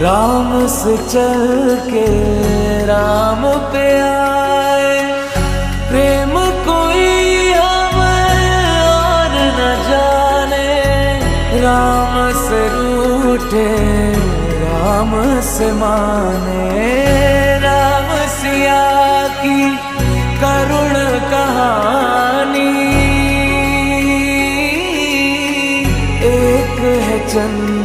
राम से चल के राम पे आए, प्रेम कोई हमें और न जाने। राम से रूठे राम से माने, राम सिया की करुण कहानी। एक है चंद